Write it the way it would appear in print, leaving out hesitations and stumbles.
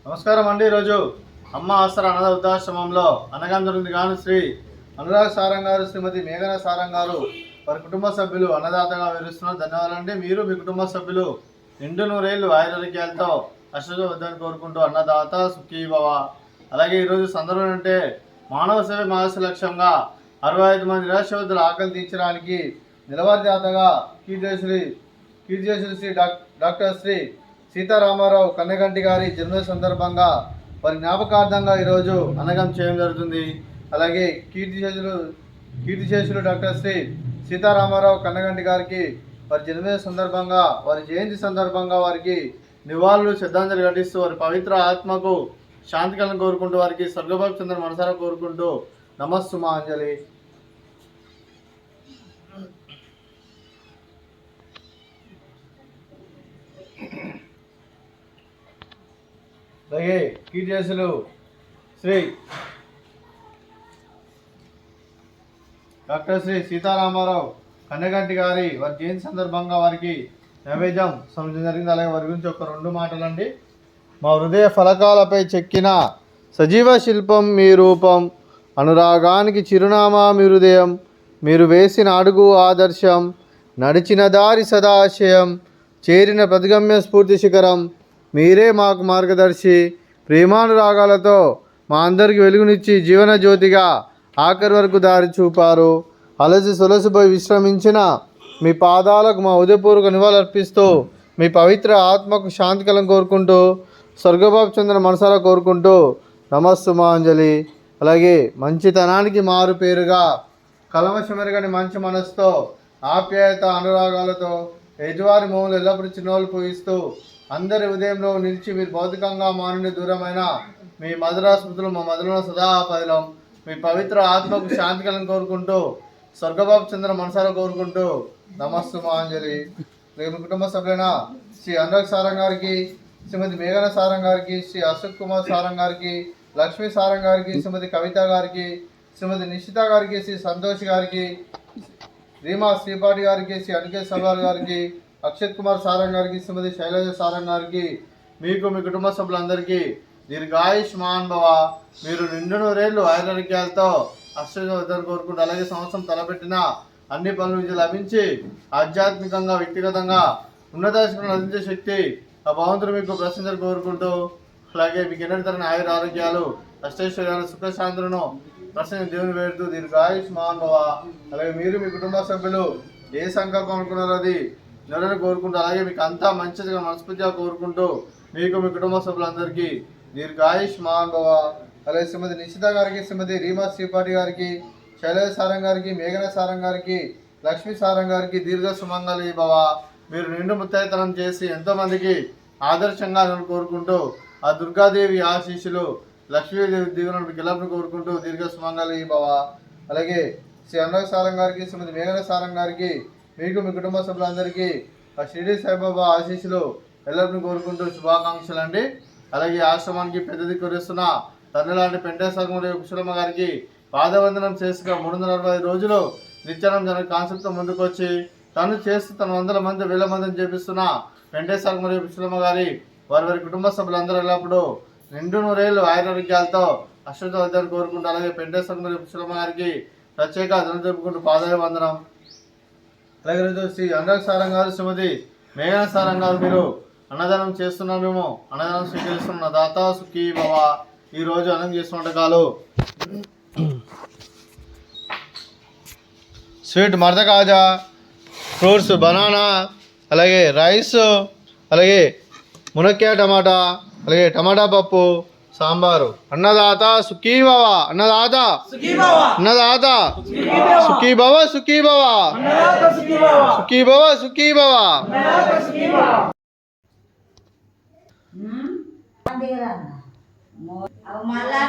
నమస్కారం అండి. ఈరోజు అమ్మ ఆసరా అనాథ వృద్ధాశ్రమంలో అనగానే జరిగింది గాను శ్రీ అనురాగ్ సారంగ్ గారు, శ్రీమతి మేఘన సారంగ్ గారు వారి కుటుంబ సభ్యులు అన్నదాతగా వివరిస్తున్నారు. ధన్యవాదాలండి. మీరు మీ కుటుంబ సభ్యులు నిండు నూరేళ్లు ఆయుర్వేదాలతో అష్టగా వద్దని కోరుకుంటూ అన్నదాత సుఖీభవ. అలాగే ఈరోజు సందర్భం అంటే మానవ సేవ మహర్షి లక్ష్యంగా 65 మంది నిరాశ్రవద్దుల ఆకలి తీర్చడానికి నిలవారిదాతగా కీర్తిశేషులు శ్రీ డాక్టర్ శ్రీ సీతారామారావు కన్నెగంటి గారి జన్మదిన సందర్భంగా వారి జ్ఞాపకార్థంగా ఈరోజు అన్నగం చేయడం జరుగుతుంది. అలాగే కీర్తిశేషులు డాక్టర్ శ్రీ సీతారామారావు కన్నెగంటి గారికి వారి జన్మదిన సందర్భంగా, వారి జయంతి సందర్భంగా వారికి నివాళులు శ్రద్ధాంజలి ఘటిస్తూ వారి పవిత్ర ఆత్మకు శాంతి కలను కోరుకుంటూ వారికి స్వర్గభాగ చంద్ర మనసారా కోరుకుంటూ నమస్సుమాంజలి. అలాగే కీర్తిశేషులు శ్రీ డాక్టర్ శ్రీ సీతారామారావు కన్నెగంటి గారి వారి జయంతి సందర్భంగా వారికి నైవేద్యం సమర్పించడం జరిగింది. అలాగే వారి గురించి ఒక 2 మాటలండి. మా హృదయ ఫలకాలపై చెక్కిన సజీవ శిల్పం మీ రూపం, అనురాగానికి చిరునామా మీ హృదయం, మీరు వేసిన అడుగు ఆదర్శం, నడిచిన దారి సదాశయం, చేరిన ప్రతిగమ్య స్ఫూర్తి శిఖరం, మీరే మాకు మార్గదర్శి. ప్రేమానురాగాలతో మా అందరికి వెలుగునిచ్చి జీవన జ్యోతిగా ఆఖరి వరకు దారి చూపారు. అలసి సొలసిపోయి విశ్రమించిన మీ పాదాలకు మా ఉదయపూర్వక నివాళులర్పిస్తూ మీ పవిత్ర ఆత్మకు శాంతి కలం కోరుకుంటూ స్వర్గబాబు చంద్ర మనసారా కోరుకుంటూ నమస్సుమాంజలి. అలాగే మంచితనానికి మారు పేరుగా కలమషమెరగని మంచి మనసుతో ఆప్యాయత అనురాగాలతో యజవారి మోములు ఎల్లప్పుడూ చిన్నోళ్ళు పూయిస్తూ అందరి ఉదయంలో నిలిచి మీరు భౌతికంగా మానుని దూరమైన మీ మధురా స్మృతులు మా మధురలో సదా పదిలం. మీ పవిత్ర ఆత్మకు శాంతి కలను కోరుకుంటూ స్వర్గబాబు చంద్ర మనసారా కోరుకుంటూ నమస్సుమాంజలి. మీ కుటుంబ సభ్యులైన శ్రీ అనురాగ్ సారంగ్ గారికి, శ్రీమతి మేఘన సారంగ్ గారికి, శ్రీ అశోక్ కుమార్ సారంగ్ గారికి, లక్ష్మీ సారంగ్ గారికి, శ్రీమతి కవిత గారికి, శ్రీమతి నిశ్చిత గారికి, శ్రీ సంతోష్ గారికి, రీమా శ్రీపాటి గారికి, శ్రీ అనికేత్ సల్వార్ గారికి, అక్షత్ కుమార్ సారంగ్ గారికి, శ్రీమతి శైలజ సారంగ్ గారికి, మీకు మీ కుటుంబ సభ్యులందరికీ దీర్ఘాయుష్మాన్ భవ. మీరు నిండు నూరేళ్లు ఆయురారోగ్యాలతో అష్టవద్దని కోరుకుంటూ, అలాగే సంవత్సరం తలపెట్టిన అన్ని పనులు విజయం లభించి ఆధ్యాత్మికంగా వ్యక్తిగతంగా ఉన్నతాశిఖరం అందించే శక్తి ఆ భగవంతుడు మీకు ప్రశంసలు కోరుకుంటూ, అలాగే మీకు ఎన్నటి తరని ఆయుర ఆరోగ్యాలు అష్టైశ్వర్యాలు సుఖశాంతులను ప్రశ్న దేవుని వేడుతూ దీర్ఘాయుష్మాన్ భవ. అలాగే మీరు మీ కుటుంబ సభ్యులు ఏ సంకల్పం అనుకున్నారో అది నెలను కోరుకుంటూ, అలాగే మీకు అంతా మంచిగా మనస్ఫూర్తిగా కోరుకుంటూ మీకు మీ కుటుంబ సభ్యులందరికీ దీర్ఘాయుష్మాన్ భవ. అలాగే శ్రీమతి నిశ్చిత గారికి, శ్రీమతి రీమా శ్రీపాటి గారికి, శైలజ సారంగ్ గారికి, మేఘన సారంగ్ గారికి, లక్ష్మీ సారంగ్ గారికి దీర్ఘ సుమంగళి భవ. మీరు నిండు ముత్తైతనం చేసి ఎంతోమందికి ఆదర్శంగా కోరుకుంటూ ఆ దుర్గాదేవి ఆశీస్సులు లక్ష్మీదేవి దీవెనలు గెలపను కోరుకుంటూ దీర్ఘ సుమంగళి భవ. అలాగే శ్రీ అనురాగ్ సారంగ్ గారికి, శ్రీమతి మేఘన సారంగ్ గారికి, మీకు మీ కుటుంబ సభ్యులందరికీ ఆ షిరిడి సాయిబాబా ఆశీస్సులు ఎల్లరిని కోరుకుంటూ శుభాకాంక్షలు అండి. అలాగే ఆశ్రమానికి పెద్ద దిక్కురిస్తున్న తండ్రి లాంటి పెంటేశ్వర మరియు కుశలమ్మ గారికి పాదవందనం చేసుగా 365 రోజులు నిత్యానం జన కాన్సెప్ట్తో ముందుకు వచ్చి తను చేస్తూ తన 100 మంది 1000 మందిని చేపిస్తున్న పెంటేశ్వర మరియు కుశలమ్మ గారి వారి కుటుంబ సభ్యులందరూ ఎల్లప్పుడూ నిండు నూరేళ్లు ఆయురారోగ్యాలతో అష్టవద్దని కోరుకుంటూ, అలాగే పెంటేశ్వర మరియు కుశలమ్మ గారికి ప్రత్యేక ధనం జరుపుకుంటూ పాదాయ వందనం. అలాగే శ్రీ అనురాగ్ సారంగ్ గారు, శ్రీమతి మేఘన సారంగ్ గారు మీరు అన్నదానం చేస్తున్నాం, మేము అన్నదానం స్వీకరిస్తున్న దాత సుఖీ భవ. ఈరోజు అన్నం చేసిన వంటకాలు స్వీట్ మర్ద కాజా, ఫ్రూట్స్ బనానా, అలాగే రైస్, అలాగే మునక్కాయ టమాటా, అలాగే టమాటా పప్పు, సాంబారు. అన్నదాత సుఖీ భవ, అన్నదాత అన్నదాత సుఖీ భవ, సుఖీ భవ, సుఖీ భవ, సుఖీ భవ. మళ్ళా